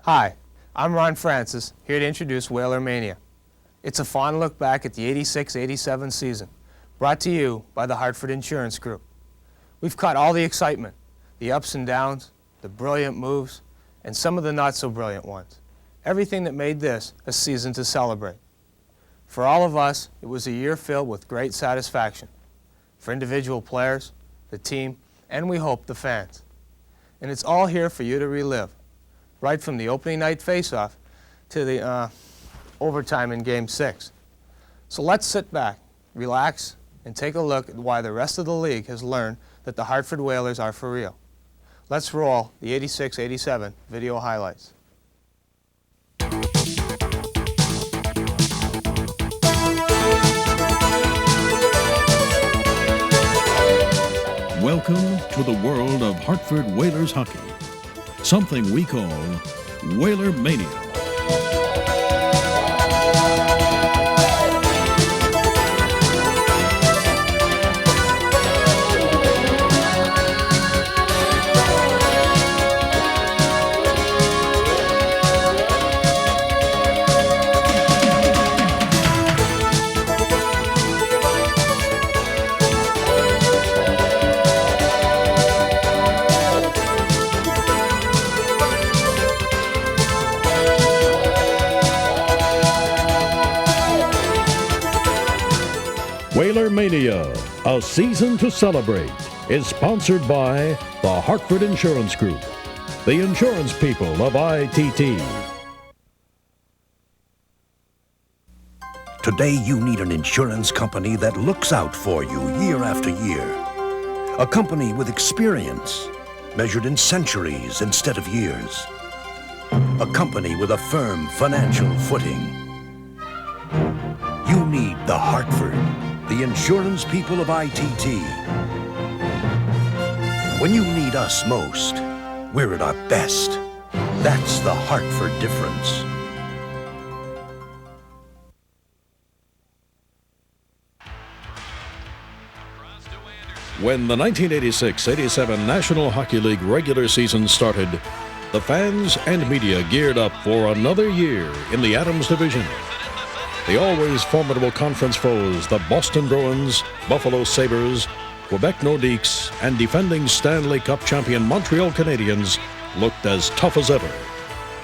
Hi, I'm Ron Francis, here to introduce WHALERMANIA. It's a fond look back at the 86-87 season, brought to you by the Hartford Insurance Group. We've caught all the excitement, the ups and downs, the brilliant moves, and some of the not-so-brilliant ones. Everything that made this a season to celebrate. For all of us, it was a year filled with great satisfaction. For individual players, the team, and we hope the fans. And it's all here for you to relive, right from the opening night face-off to the overtime in Game 6. So let's sit back, relax, and take a look at why the rest of the league has learned that the Hartford Whalers are for real. Let's roll the 86-87 video highlights. Welcome to the world of Hartford Whalers hockey, something we call WHALERMANIA. WHALERMANIA, a season to celebrate, is sponsored by the Hartford Insurance Group, the insurance people of ITT. Today you need an insurance company that looks out for you year after year. A company with experience, measured in centuries instead of years. A company with a firm financial footing. You need the Hartford, the insurance people of ITT. When you need us most, we're at our best. That's the Hartford difference. When the 1986-87 National Hockey League regular season started, the fans and media geared up for another year in the Adams Division. The always formidable conference foes, the Boston Bruins, Buffalo Sabres, Quebec Nordiques, and defending Stanley Cup champion Montreal Canadiens looked as tough as ever.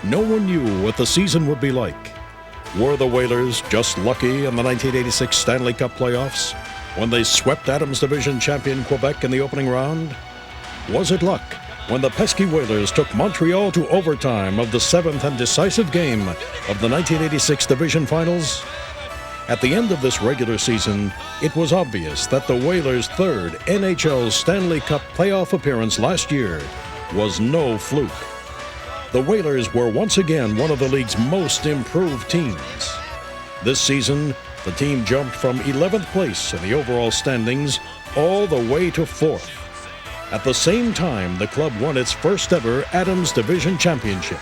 No one knew what the season would be like. Were the Whalers just lucky in the 1986 Stanley Cup playoffs when they swept Adams Division champion Quebec in the opening round? Was it luck when the pesky Whalers took Montreal to overtime of the seventh and decisive game of the 1986 Division Finals? At the end of this regular season, it was obvious that the Whalers' third NHL Stanley Cup playoff appearance last year was no fluke. The Whalers were once again one of the league's most improved teams. This season, the team jumped from 11th place in the overall standings all the way to 4th. At the same time, the club won its first ever Adams Division Championship.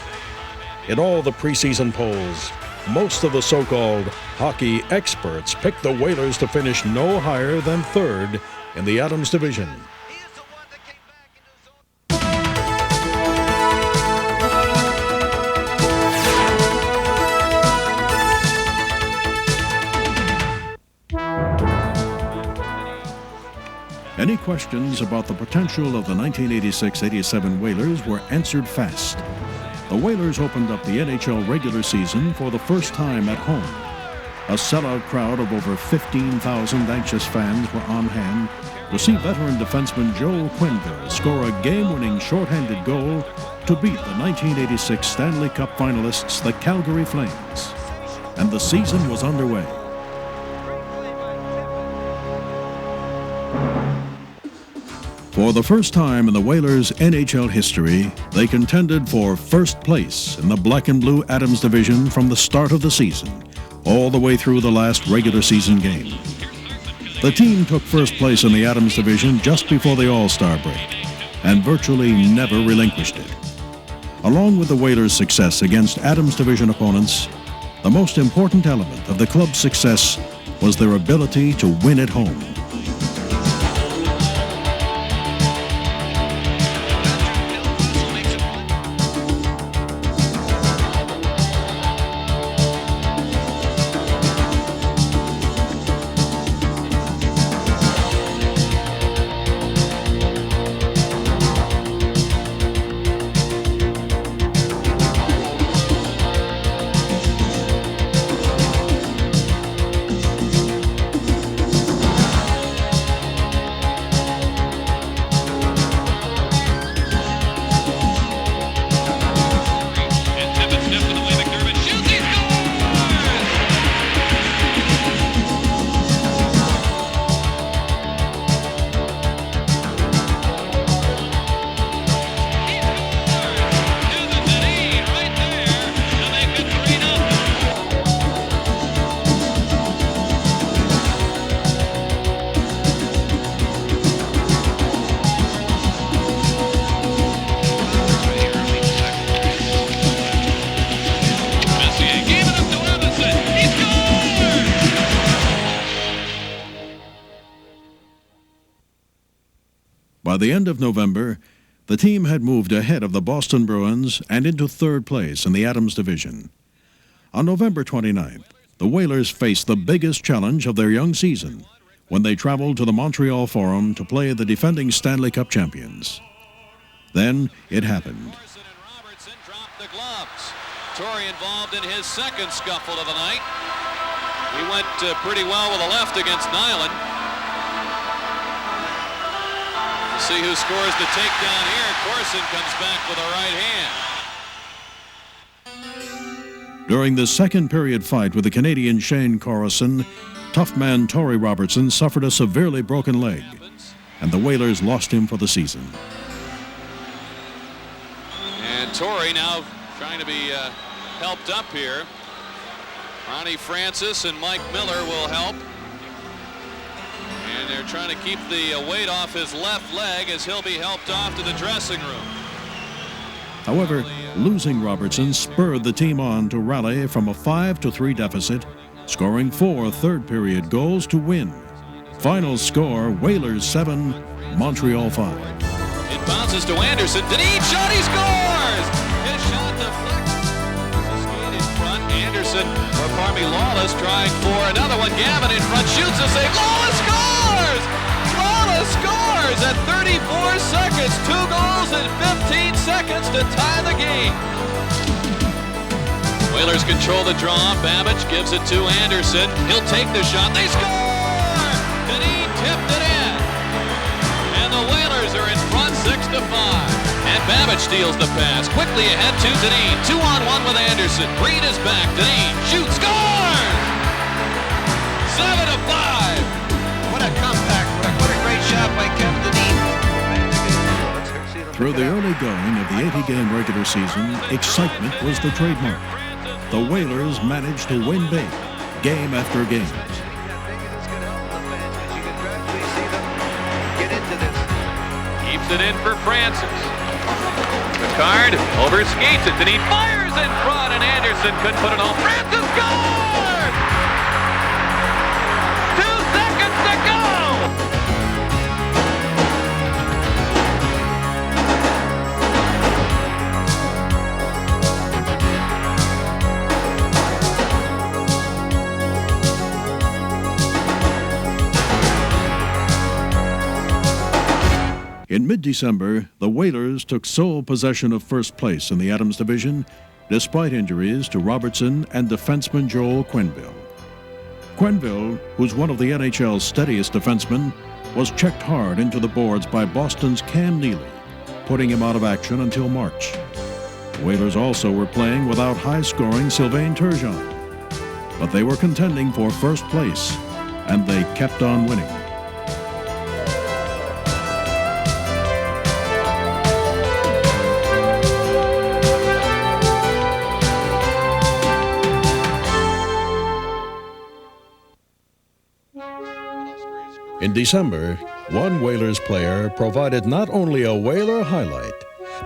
In all the preseason polls, most of the so-called hockey experts picked the Whalers to finish no higher than third in the Adams Division. Any questions about the potential of the 1986-87 Whalers were answered fast. The Whalers opened up the NHL regular season for the first time at home. A sellout crowd of over 15,000 anxious fans were on hand to see veteran defenseman Joel Quenneville score a game-winning shorthanded goal to beat the 1986 Stanley Cup finalists, the Calgary Flames. And the season was underway. For the first time in the Whalers' NHL history, they contended for first place in the Black and Blue Adams Division from the start of the season, all the way through the last regular season game. The team took first place in the Adams Division just before the All-Star break, and virtually never relinquished it. Along with the Whalers' success against Adams Division opponents, the most important element of the club's success was their ability to win at home. By the end of November, the team had moved ahead of the Boston Bruins and into third place in the Adams Division. On November 29th, the Whalers faced the biggest challenge of their young season when they traveled to the Montreal Forum to play the defending Stanley Cup champions. Then it happened. Robertson dropped the gloves. Torrey involved in his second scuffle of the night. He went pretty well with a left against Nyland. We'll see who scores the takedown here. Corson comes back with a right hand. During the second period fight with the Canadian Shane Corson, tough man Torrey Robertson suffered a severely broken leg, and the Whalers lost him for the season. And Torrey now trying to be helped up here. Ronnie Francis and Mike Miller will help. And they're trying to keep the weight off his left leg as he'll be helped off to the dressing room. However, losing Robertson spurred the team on to rally from a 5-3 deficit, scoring 4 third-period goals to win. Final score, Whalers 7, Montreal 5. It bounces to Anderson. Denis shot, he scores! His shot deflects. There's a skate in front. Anderson, or pardon me, Lawless trying for another one. Gavin in front shoots a save. Lawless scores! Lawless scores at 34 seconds. 2 goals in 15 seconds to tie the game. Whalers control the draw. Babbage gives it to Anderson. He'll take the shot. They score! Denis tipped it in. And the Whalers are in front 6-5. And Babbage steals the pass. Quickly ahead to Denis. 2-on-1 with Anderson. Reed is back. Denis shoots. Scores! 7-5. What a comeback. What a great shot by Kevin Denis. Through the early going of the 80-game regular season, excitement was the trademark. The Whalers managed to win big, game after game. Keeps it in for Francis. Ricard over skates it. Denis fires in front, and Anderson couldn't put it home. Francis scores! 2 seconds to go! In mid-December, the Whalers took sole possession of first place in the Adams Division, despite injuries to Robertson and defenseman Joel Quenneville. Quenneville, who's one of the NHL's steadiest defensemen, was checked hard into the boards by Boston's Cam Neely, putting him out of action until March. The Whalers also were playing without high-scoring Sylvain Turgeon, but they were contending for first place, and they kept on winning. In December, one Whalers player provided not only a Whaler highlight,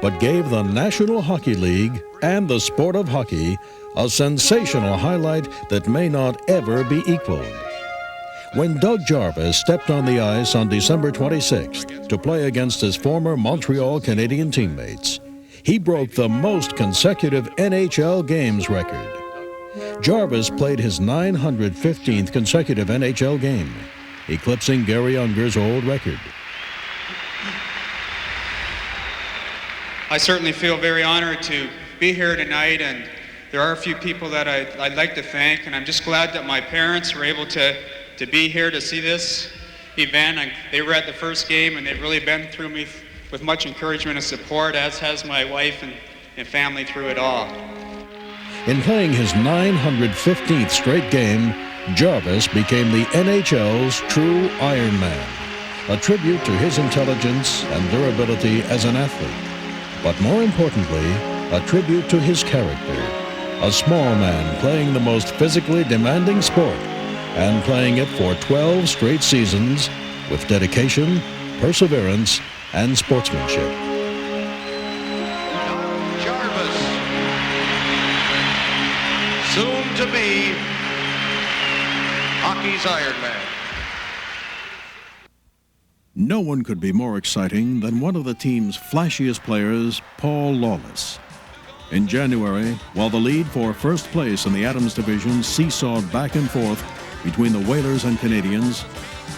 but gave the National Hockey League and the sport of hockey a sensational highlight that may not ever be equaled. When Doug Jarvis stepped on the ice on December 26th to play against his former Montreal Canadian teammates, he broke the most consecutive NHL games record. Jarvis played his 915th consecutive NHL game, eclipsing Gary Unger's old record. I certainly feel very honored to be here tonight, and there are a few people that I'd like to thank, and I'm just glad that my parents were able to be here to see this event. They were at the first game, and they've really been through me with much encouragement and support, as has my wife and family through it all. In playing his 915th straight game, Jarvis became the NHL's true Iron Man, a tribute to his intelligence and durability as an athlete, but more importantly, a tribute to his character, a small man playing the most physically demanding sport and playing it for 12 straight seasons with dedication, perseverance, and sportsmanship. Jarvis, soon to be hockey's Iron Man. No one could be more exciting than one of the team's flashiest players, Paul Lawless. In January, while the lead for first place in the Adams Division seesawed back and forth between the Whalers and Canadians,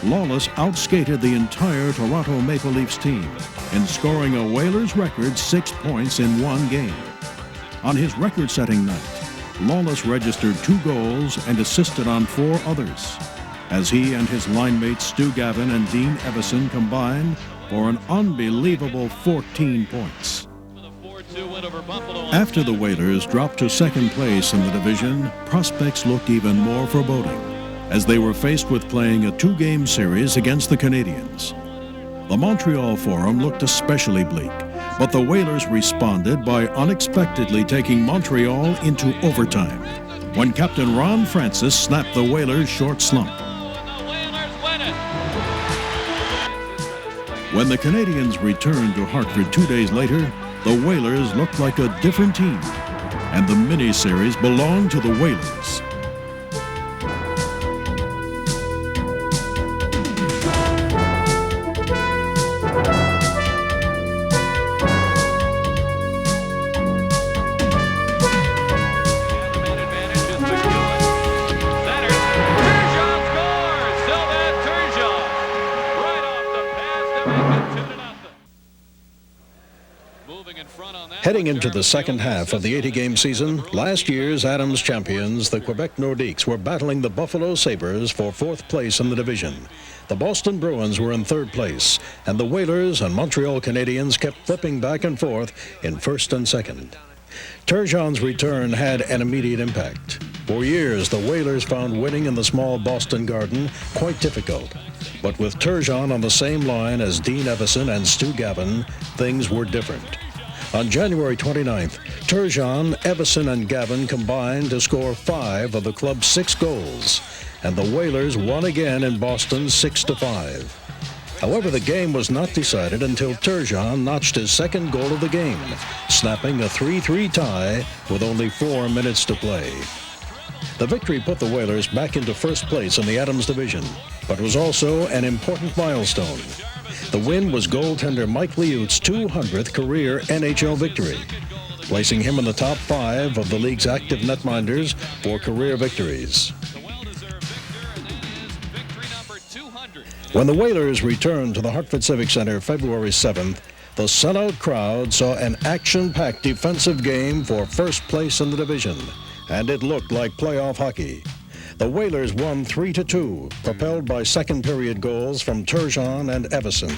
Lawless outskated the entire Toronto Maple Leafs team in scoring a Whalers record 6 points in one game. On his record-setting night, Lawless registered 2 goals and assisted on 4 others, as he and his line mates Stu Gavin and Dean Evison combined for an unbelievable 14 points. After the Whalers dropped to second place in the division, prospects looked even more foreboding, as they were faced with playing a 2-game series against the Canadians. The Montreal Forum looked especially bleak, but the Whalers responded by unexpectedly taking Montreal into overtime, when Captain Ron Francis snapped the Whalers' short slump. When the Canadians returned to Hartford 2 days later, the Whalers looked like a different team, and the mini-series belonged to the Whalers. Heading into the second half of the 80-game season, last year's Adams champions, the Quebec Nordiques, were battling the Buffalo Sabres for 4th place in the division. The Boston Bruins were in 3rd place, and the Whalers and Montreal Canadiens kept flipping back and forth in 1st and 2nd. Turgeon's return had an immediate impact. For years, the Whalers found winning in the small Boston Garden quite difficult. But with Turgeon on the same line as Dean Evison and Stu Gavin, things were different. On January 29th, Turgeon, Evison, and Gavin combined to score 5 of the club's 6 goals, and the Whalers won again in Boston 6-5. However, the game was not decided until Turgeon notched his 2nd goal of the game, snapping a 3-3 tie with only 4 minutes to play. The victory put the Whalers back into 1st place in the Adams Division, but was also an important milestone. The win was goaltender Mike Liut's 200th career NHL victory, placing him in the top 5 of the league's active netminders for career victories. When the Whalers returned to the Hartford Civic Center February 7th, the sellout crowd saw an action-packed defensive game for 1st place in the division, and it looked like playoff hockey. The Whalers won 3-2, propelled by second-period goals from Turgeon and Evison.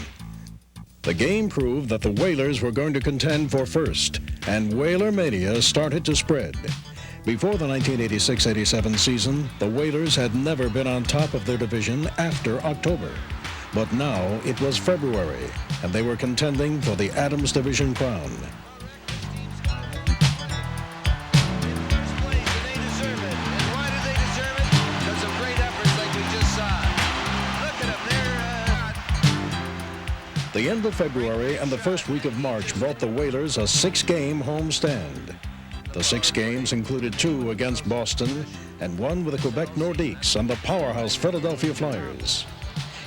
The game proved that the Whalers were going to contend for 1st, and WHALERMANIA started to spread. Before the 1986-87 season, the Whalers had never been on top of their division after October. But now it was February, and they were contending for the Adams Division crown. The end of February and the first week of March brought the Whalers a 6-game homestand. The 6 games included 2 against Boston and 1 with the Quebec Nordiques and the powerhouse Philadelphia Flyers.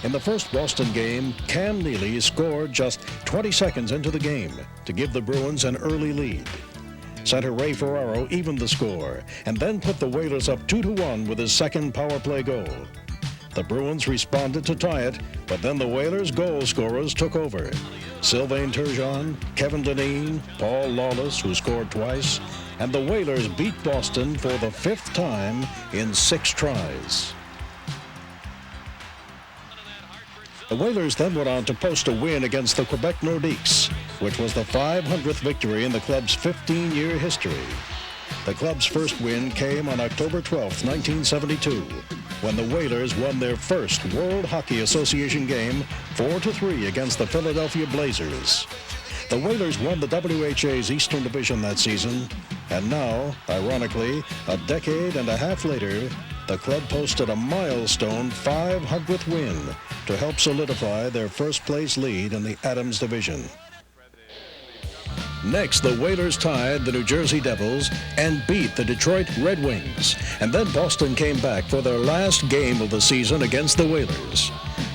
In the first Boston game, Cam Neely scored just 20 seconds into the game to give the Bruins an early lead. Center Ray Ferraro evened the score and then put the Whalers up 2-1 with his 2nd power play goal. The Bruins responded to tie it, but then the Whalers' goal scorers took over. Sylvain Turgeon, Kevin Dineen, Paul Lawless, who scored twice, and the Whalers beat Boston for the 5th time in 6 tries. The Whalers then went on to post a win against the Quebec Nordiques, which was the 500th victory in the club's 15-year history. The club's first win came on October 12, 1972, when the Whalers won their first World Hockey Association game 4-3 against the Philadelphia Blazers. The Whalers won the WHA's Eastern Division that season, and now, ironically, a decade and a half later, the club posted a milestone 500th win to help solidify their first-place lead in the Adams Division. Next, the Whalers tied the New Jersey Devils and beat the Detroit Red Wings. And then Boston came back for their last game of the season against the Whalers.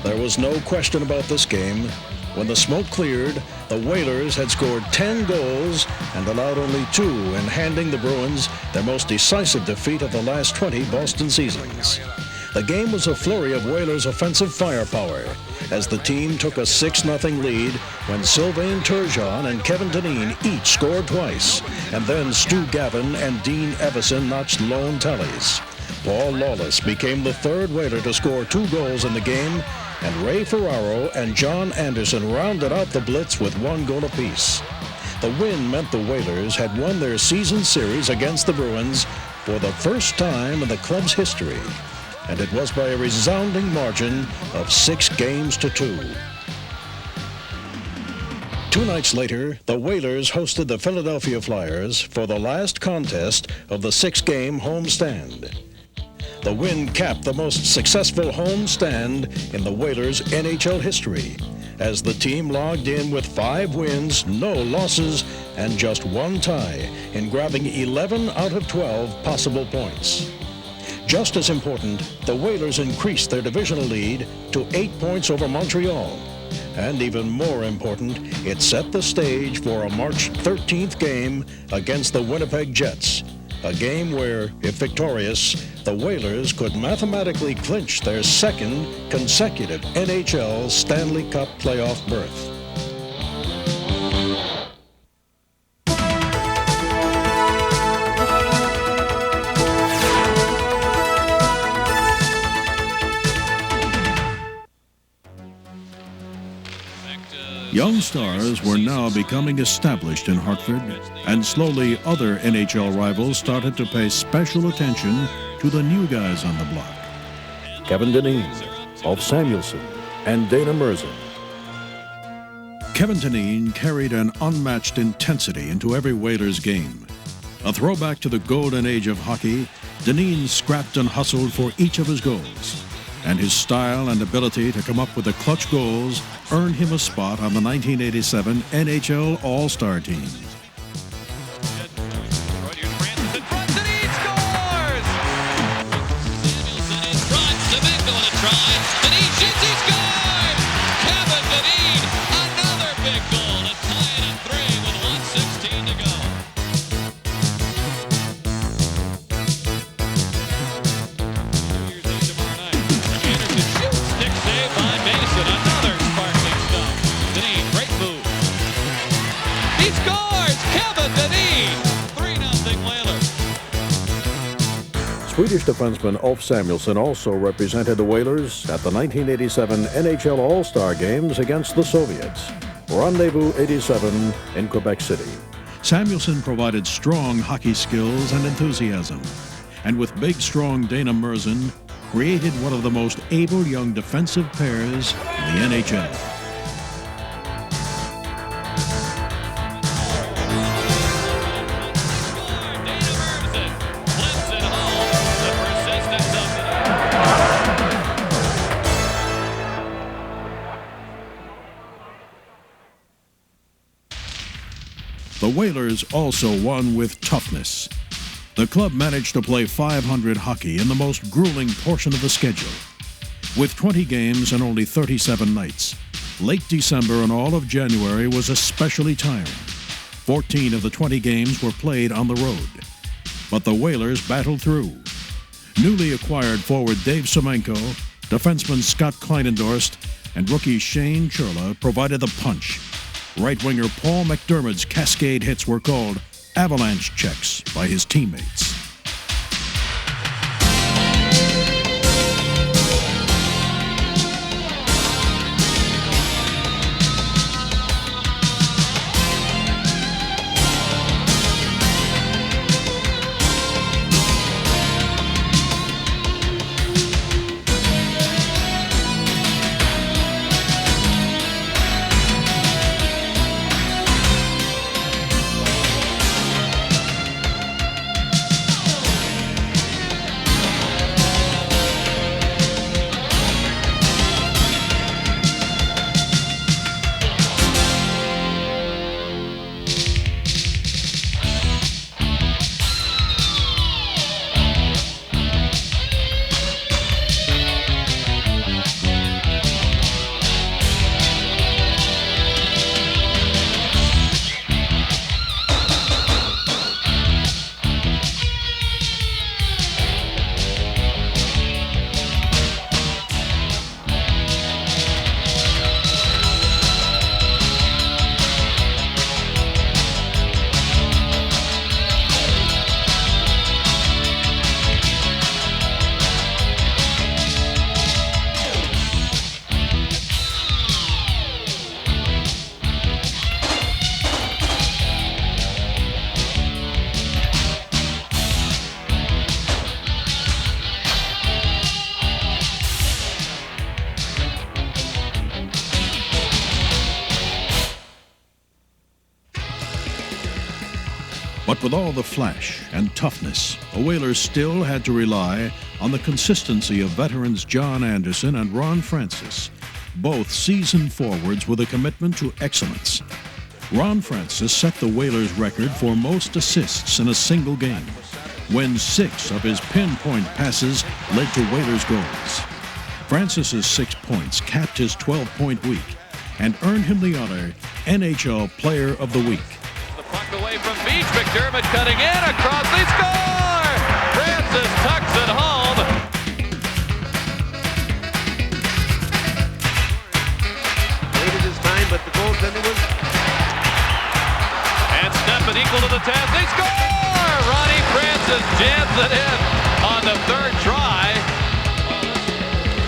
There was no question about this game. When the smoke cleared, the Whalers had scored 10 goals and allowed only 2 in handing the Bruins their most decisive defeat of the last 20 Boston seasons. The game was a flurry of Whalers' offensive firepower as the team took a 6-0 lead when Sylvain Turgeon and Kevin Dineen each scored twice, and then Stu Gavin and Dean Evison notched lone tallies. Paul Lawless became the third Whaler to score 2 goals in the game, and Ray Ferraro and John Anderson rounded out the Blitz with 1 goal apiece. The win meant the Whalers had won their season series against the Bruins for the first time in the club's history, and it was by a resounding margin of 6-2. 2 nights later, the Whalers hosted the Philadelphia Flyers for the last contest of the 6-game homestand. The win capped the most successful homestand in the Whalers' NHL history, as the team logged in with 5 wins, no losses, and just 1 tie in grabbing 11 out of 12 possible points. Just as important, the Whalers increased their divisional lead to 8 points over Montreal. And even more important, it set the stage for a March 13th game against the Winnipeg Jets, a game where, if victorious, the Whalers could mathematically clinch their 2nd consecutive NHL Stanley Cup playoff berth. Young stars were now becoming established in Hartford, and slowly other NHL rivals started to pay special attention to the new guys on the block. Kevin Dineen, Ulf Samuelsson, and Dana Merzen. Kevin Dineen carried an unmatched intensity into every Whalers game. A throwback to the golden age of hockey, Dineen scrapped and hustled for each of his goals, and his style and ability to come up with the clutch goals earned him a spot on the 1987 NHL All-Star team. Swedish defenseman Ulf Samuelsson also represented the Whalers at the 1987 NHL All-Star Games against the Soviets. Rendezvous 87 in Quebec City. Samuelsson provided strong hockey skills and enthusiasm, and with big, strong Dana Merzen, created one of the most able young defensive pairs in the NHL. The Whalers also won with toughness. The club managed to play .500 hockey in the most grueling portion of the schedule. With 20 games and only 37 nights, late December and all of January was especially tiring. 14 of the 20 games were played on the road. But the Whalers battled through. Newly acquired forward Dave Semenko, defenseman Scott Kleinendorst, and rookie Shane Churla provided the punch. Right-winger Paul McDermott's cascade hits were called avalanche checks by his teammates. But with all the flash and toughness, the Whalers still had to rely on the consistency of veterans John Anderson and Ron Francis, both seasoned forwards with a commitment to excellence. Ron Francis set the Whalers' record for most assists in a single game, when 6 of his pinpoint passes led to Whalers goals. Francis's 6 points capped his 12-point week and earned him the honor NHL Player of the Week. The puck away from Beach. McDermott cutting in across. They score! Francis tucks it home. Waited his time, but the goaltender was... And Steppen equal to the task. They score! Ronnie Francis jams it in on the third try.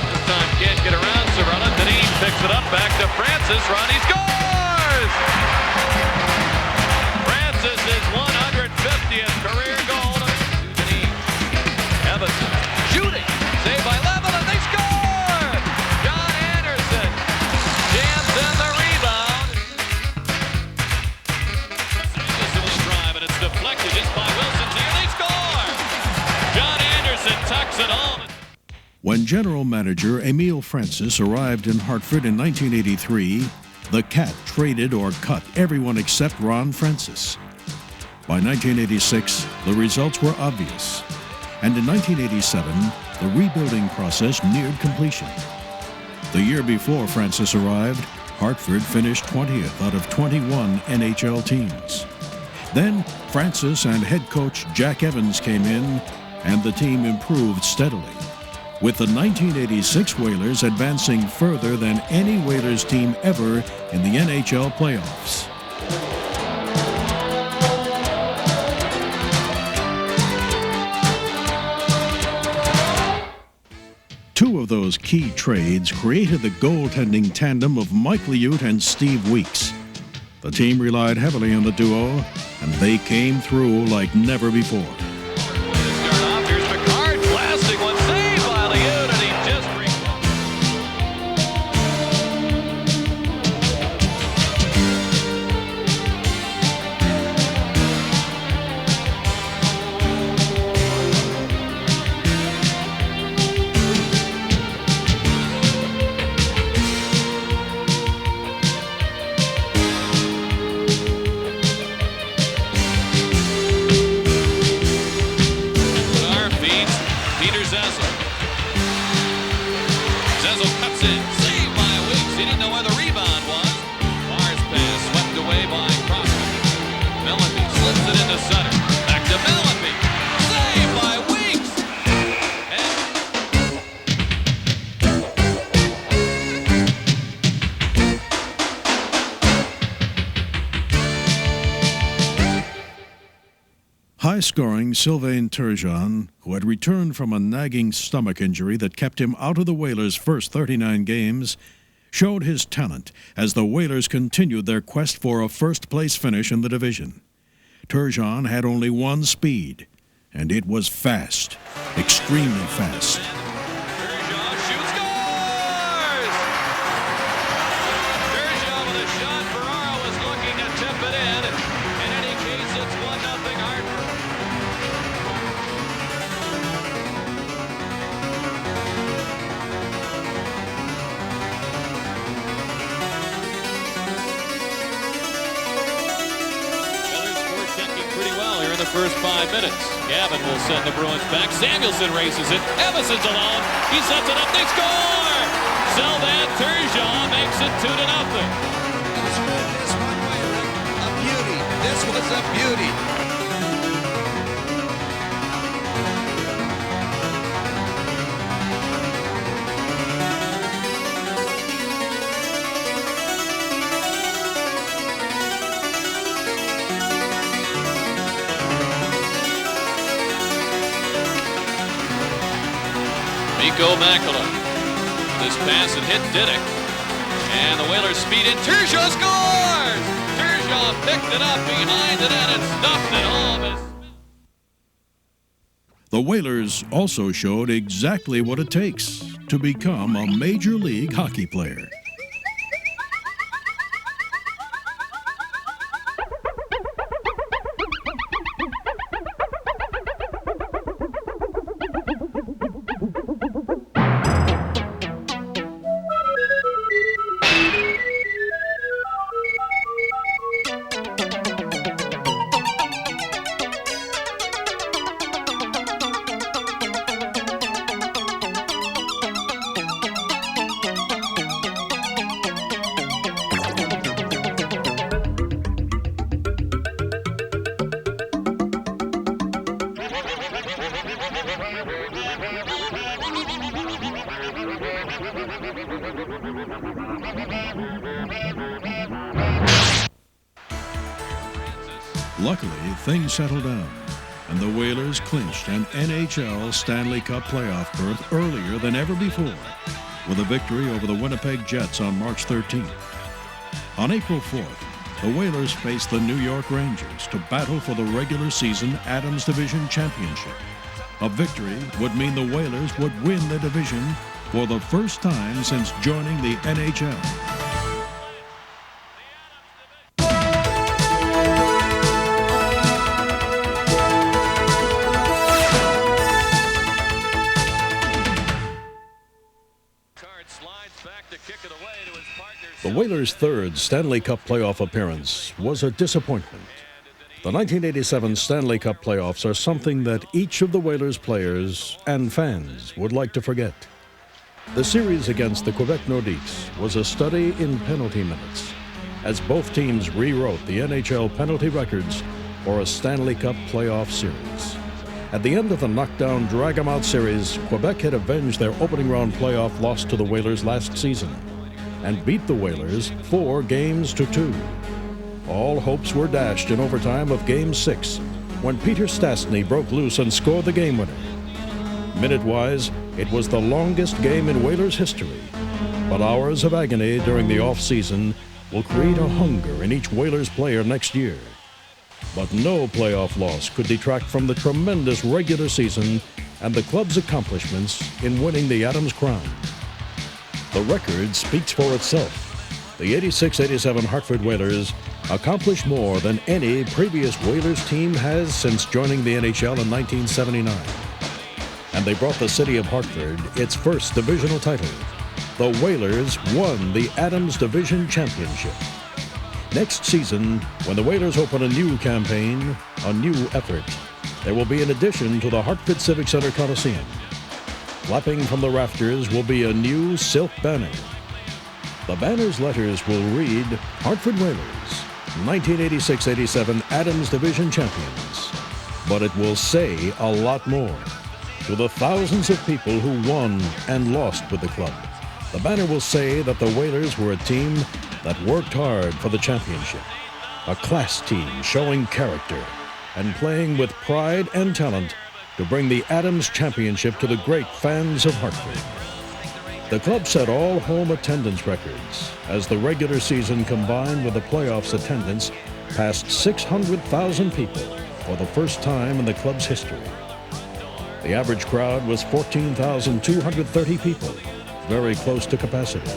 This time can't get around Sorella. Deneen picks it up back to Francis. Ronnie scores! Francis's 150th career goal to Deneen. Evanson shooting. Saved by Level and they score! John Anderson jams in the rebound. Samuelson will drive and it's deflected just by Wilson. Here they score! John Anderson tucks it home. When general manager Emile Francis arrived in Hartford in 1983, the Cat traded or cut everyone except Ron Francis. By 1986, the results were obvious. And in 1987, the rebuilding process neared completion. The year before Francis arrived, Hartford finished 20th out of 21 NHL teams. Then Francis and head coach Jack Evans came in, and the team improved steadily, with the 1986 Whalers advancing further than any Whalers team ever in the NHL playoffs. Two of those key trades created the goaltending tandem of Mike Liut and Steve Weeks. The team relied heavily on the duo, and they came through like never before. Start off, here's McCart blasting one, saved by Liut, and he just High-scoring Sylvain Turgeon, who had returned from a nagging stomach injury that kept him out of the Whalers' first 39 games, showed his talent as the Whalers continued their quest for a first-place finish in the division. Turgeon had only one speed, and it was fast, extremely fast. Turgeon shoots, scores! Turgeon with a shot. Ferraro was looking to tip it in. In any case, it's 1-0 Hartford. The first 5 minutes. Gavin will send the Bruins back. Samuelson races it. Evanson's alone. He sets it up. They score! Sylvain Turgeon makes it 2-0. This one way, a beauty. This was a beauty. Mikko Makela. This pass and hit Diddick. And the Whalers speed in. Turgeon scores! Turgeon picked it up behind the net and stuffed it home. The Whalers also showed exactly what it takes to become a Major League hockey player. Luckily, things settled down, and the Whalers clinched an NHL Stanley Cup playoff berth earlier than ever before, with a victory over the Winnipeg Jets on March 13th. On April 4th, the Whalers faced the New York Rangers to battle for the regular season Adams Division Championship. A victory would mean the Whalers would win the division for the first time since joining the NHL. The Whalers' third Stanley Cup playoff appearance was a disappointment. The 1987 Stanley Cup playoffs are something that each of the Whalers players and fans would like to forget. The series against the Quebec Nordiques was a study in penalty minutes, as both teams rewrote the NHL penalty records for a Stanley Cup playoff series. At the end of the knockdown drag-em-out series, Quebec had avenged their opening round playoff loss to the Whalers last season and beat the Whalers 4-2. All hopes were dashed in overtime of Game 6 when Peter Stastny broke loose and scored the game winner. Minute-wise, it was the longest game in Whalers history, but hours of agony during the off-season will create a hunger in each Whalers player next year. But no playoff loss could detract from the tremendous regular season and the club's accomplishments in winning the Adams Crown. The record speaks for itself. The 86-87 Hartford Whalers accomplished more than any previous Whalers team has since joining the NHL in 1979. And they brought the city of Hartford its first divisional title. The Whalers won the Adams Division Championship. Next season, when the Whalers open a new campaign, a new effort, there will be an addition to the Hartford Civic Center Coliseum. Flapping from the rafters will be a new silk banner. The banner's letters will read, Hartford Whalers, 1986-87 Adams Division Champions. But it will say a lot more. To the thousands of people who won and lost with the club, the banner will say that the Whalers were a team that worked hard for the championship. A class team showing character and playing with pride and talent to bring the Adams Championship to the great fans of Hartford. The club set all home attendance records as the regular season combined with the playoffs attendance passed 600,000 people for the first time in the club's history. The average crowd was 14,230 people, very close to capacity.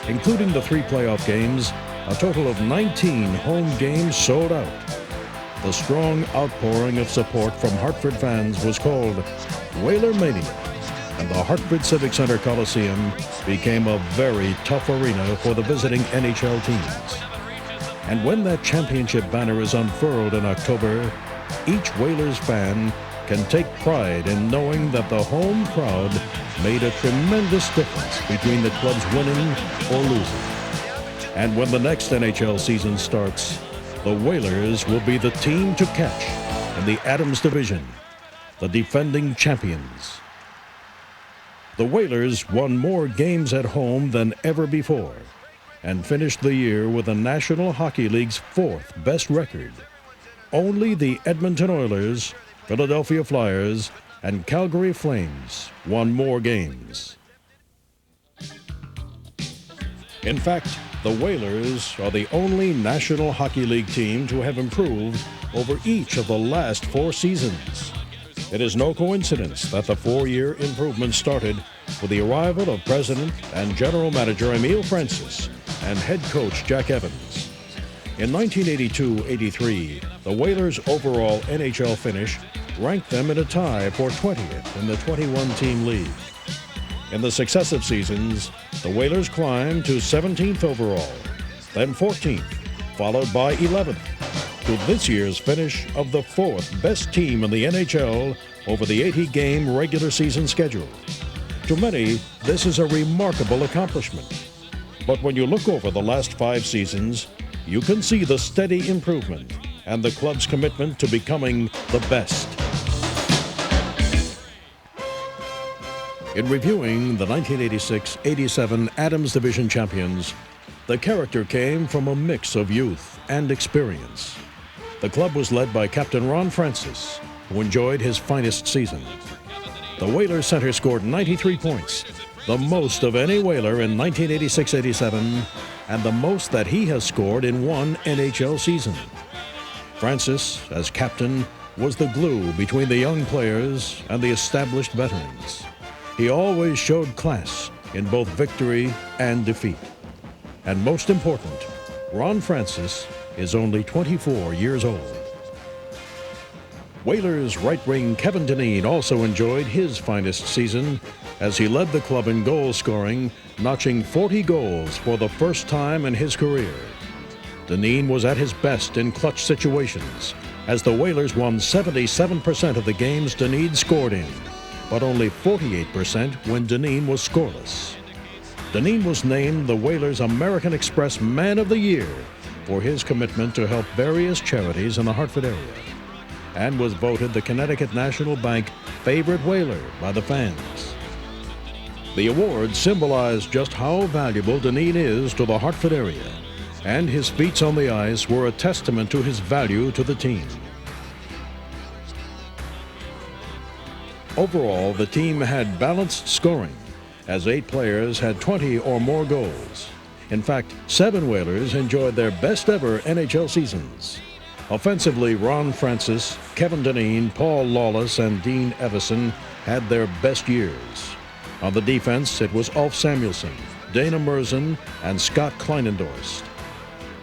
Including the 3 playoff games, a total of 19 home games sold out. The strong outpouring of support from Hartford fans was called WHALERMANIA, and the Hartford Civic Center Coliseum became a very tough arena for the visiting NHL teams. And when that championship banner is unfurled in October, each Whalers fan can take pride in knowing that the home crowd made a tremendous difference between the club's winning or losing. And when the next NHL season starts, the Whalers will be the team to catch in the Adams Division, the defending champions. The Whalers won more games at home than ever before and finished the year with the National Hockey League's 4th best record. Only the Edmonton Oilers, Philadelphia Flyers, and Calgary Flames won more games. In fact, the Whalers are the only National Hockey League team to have improved over each of the last 4 seasons. It is no coincidence that the 4-year improvement started with the arrival of President and General Manager Emile Francis and head coach Jack Evans. In 1982-83, the Whalers' overall NHL finish ranked them in a tie for 20th in the 21-team league. In the successive seasons, the Whalers climbed to 17th overall, then 14th, followed by 11th, to this year's finish of the 4th best team in the NHL over the 80-game regular season schedule. To many, this is a remarkable accomplishment. But when you look over the last 5 seasons, you can see the steady improvement and the club's commitment to becoming the best. In reviewing the 1986-87 Adams Division champions, the character came from a mix of youth and experience. The club was led by Captain Ron Francis, who enjoyed his finest season. The Whalers center scored 93 points, the most of any Whaler in 1986-87, and the most that he has scored in one NHL season. Francis, as captain, was the glue between the young players and the established veterans. He always showed class in both victory and defeat. And most important, Ron Francis is only 24 years old. Whalers right wing Kevin Dineen also enjoyed his finest season as he led the club in goal scoring, notching 40 goals for the first time in his career. Dineen was at his best in clutch situations as the Whalers won 77% of the games Dineen scored in, but only 48% when Dineen was scoreless. Dineen was named the Whalers American Express Man of the Year for his commitment to help various charities in the Hartford area, and was voted the Connecticut National Bank Favorite Whaler by the fans. The award symbolized just how valuable Dineen is to the Hartford area, and his feats on the ice were a testament to his value to the team. Overall, the team had balanced scoring, as 8 players had 20 or more goals. In fact, 7 Whalers enjoyed their best ever NHL seasons. Offensively, Ron Francis, Kevin Dineen, Paul Lawless, and Dean Evison had their best years. On the defense, it was Ulf Samuelsson, Dana Merzen, and Scott Kleinendorst.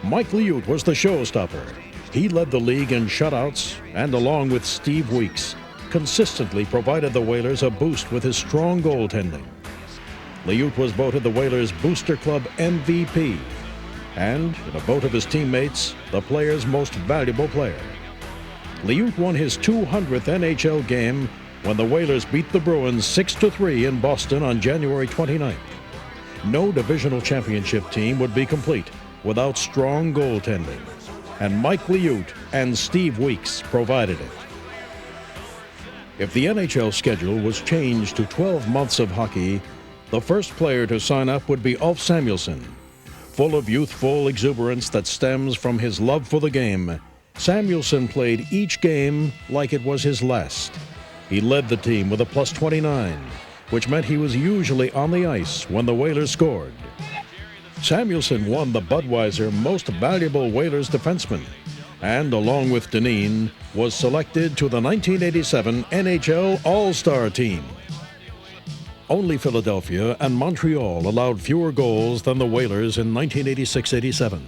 Mike Liut was the showstopper. He led the league in shutouts and, along with Steve Weeks, consistently provided the Whalers a boost with his strong goaltending. Liut was voted the Whalers Booster Club MVP, and, in a vote of his teammates, the player's most valuable player. Liut won his 200th NHL game when the Whalers beat the Bruins 6-3 in Boston on January 29th. No divisional championship team would be complete without strong goaltending, and Mike Liut and Steve Weeks provided it. If the NHL schedule was changed to 12 months of hockey, the first player to sign up would be Ulf Samuelsson. Full of youthful exuberance that stems from his love for the game, Samuelsson played each game like it was his last. He led the team with a +29, which meant he was usually on the ice when the Whalers scored. Samuelsson won the Budweiser Most Valuable Whalers Defenseman, and along with Dineen, was selected to the 1987 NHL All-Star Team. Only Philadelphia and Montreal allowed fewer goals than the Whalers in 1986-87.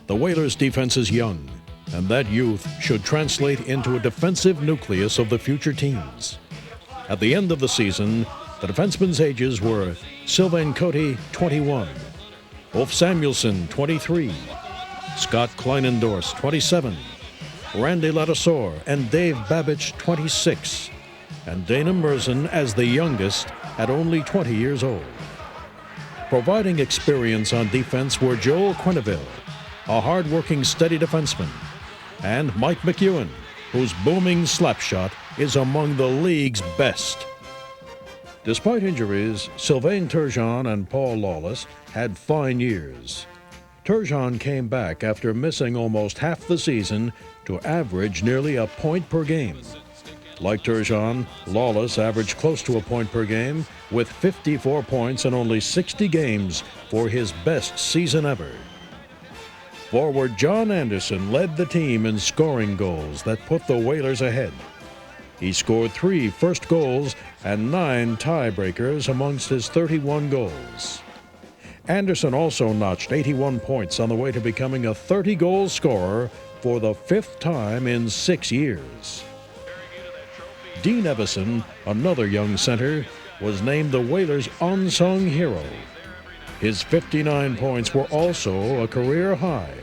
The Whalers' defense is young, and that youth should translate into a defensive nucleus of the future teams. At the end of the season, the defensemen's ages were Sylvain Coty, 21, Ulf Samuelsson, 23, Scott Kleinendorst, 27, Randy Ladouceur and Dave Babich, 26, and Dana Merzen, as the youngest, at only 20 years old. Providing experience on defense were Joel Quenneville, a hard-working, steady defenseman, and Mike McEwen, whose booming slap shot is among the league's best. Despite injuries, Sylvain Turgeon and Paul Lawless had fine years. Turgeon came back after missing almost half the season to average nearly a point per game. Like Turgeon, Lawless averaged close to a point per game with 54 points in only 60 games for his best season ever. Forward John Anderson led the team in scoring goals that put the Whalers ahead. He scored 3 first goals and 9 tiebreakers amongst his 31 goals. Anderson also notched 81 points on the way to becoming a 30-goal scorer for the 5th time in 6 years. Dean Evison, another young center, was named the Whalers' unsung hero. His 59 points were also a career high,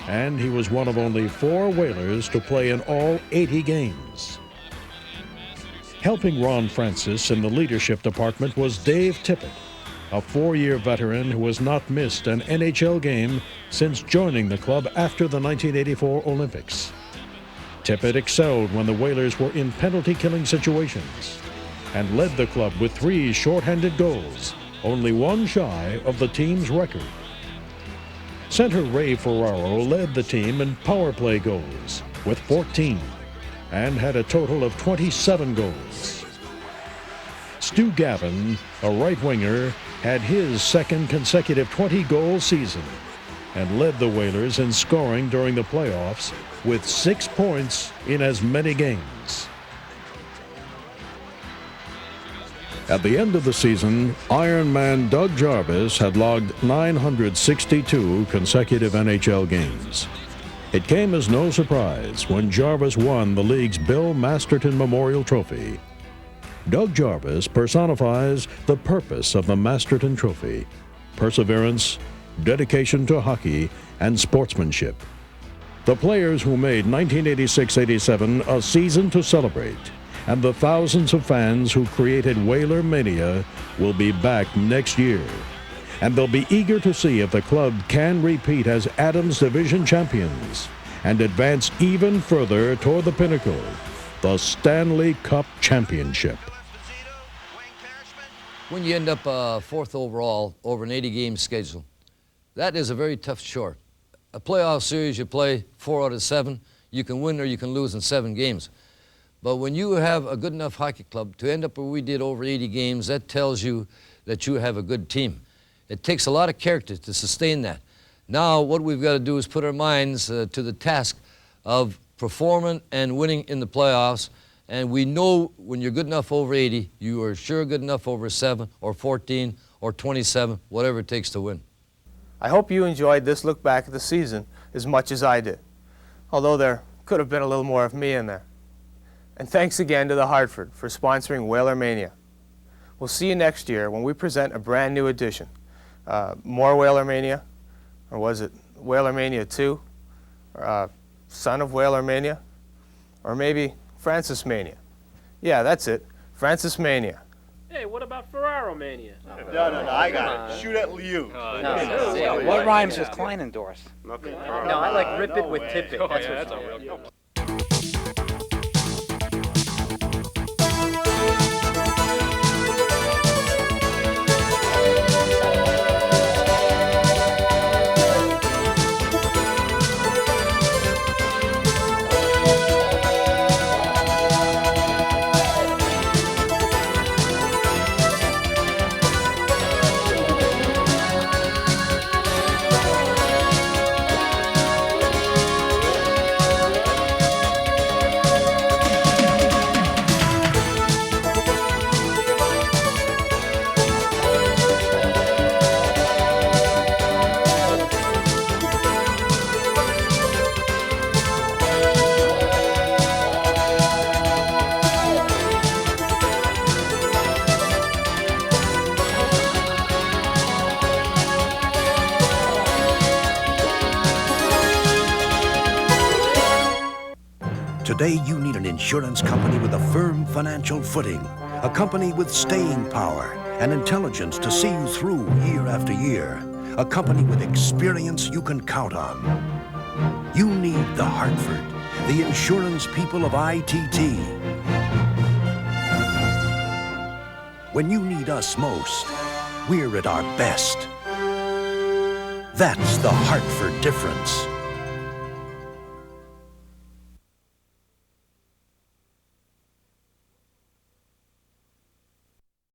and he was one of only 4 Whalers to play in all 80 games. Helping Ron Francis in the leadership department was Dave Tippett, a 4-year veteran who has not missed an NHL game since joining the club after the 1984 Olympics. Tippett excelled when the Whalers were in penalty-killing situations. and led the club with 3 shorthanded goals, only 1 shy of the team's record. Center Ray Ferraro led the team in power play goals with 14 and had a total of 27 goals. Stu Gavin, a right winger, had his second consecutive 20-goal season and led the Whalers in scoring during the playoffs with 6 points in as many games. At the end of the season, Iron Man Doug Jarvis had logged 962 consecutive NHL games. It came as no surprise when Jarvis won the league's Bill Masterton Memorial Trophy. Doug Jarvis personifies the purpose of the Masterton Trophy: perseverance, dedication to hockey, and sportsmanship. The players who made 1986-87 a season to celebrate, and the thousands of fans who created WHALERMANIA will be back next year. And they'll be eager to see if the club can repeat as Adams Division champions and advance even further toward the pinnacle, the Stanley Cup Championship. When you end up 4th overall over an 80-game schedule, that is a very tough chore. A playoff series, you play 4 out of 7. You can win or you can lose in 7 games. But when you have a good enough hockey club to end up where we did over 80 games, that tells you that you have a good team. It takes a lot of character to sustain that. Now what we've got to do is put our minds to the task of performing and winning in the playoffs. And we know when you're good enough over 80, you are sure good enough over 7 or 14 or 27, whatever it takes to win. I hope you enjoyed this look back at the season as much as I did, although there could have been a little more of me in there. And thanks again to the Hartford for sponsoring WHALERMANIA. We'll see you next year when we present a brand new edition. More WHALERMANIA, or was it WHALERMANIA 2, or Son of WHALERMANIA, or maybe Francis Mania. Yeah, that's it, Francis Mania. Hey, what about Ferraro Mania? No, I got it. Shoot at Liu. What rhymes with Kleinendorf? No, I like rip it with tip it. That's a real Today, you need an insurance company with a firm financial footing, a company with staying power and intelligence to see you through year after year, a company with experience you can count on. You need the Hartford, the insurance people of ITT. When you need us most, we're at our best. That's the Hartford difference.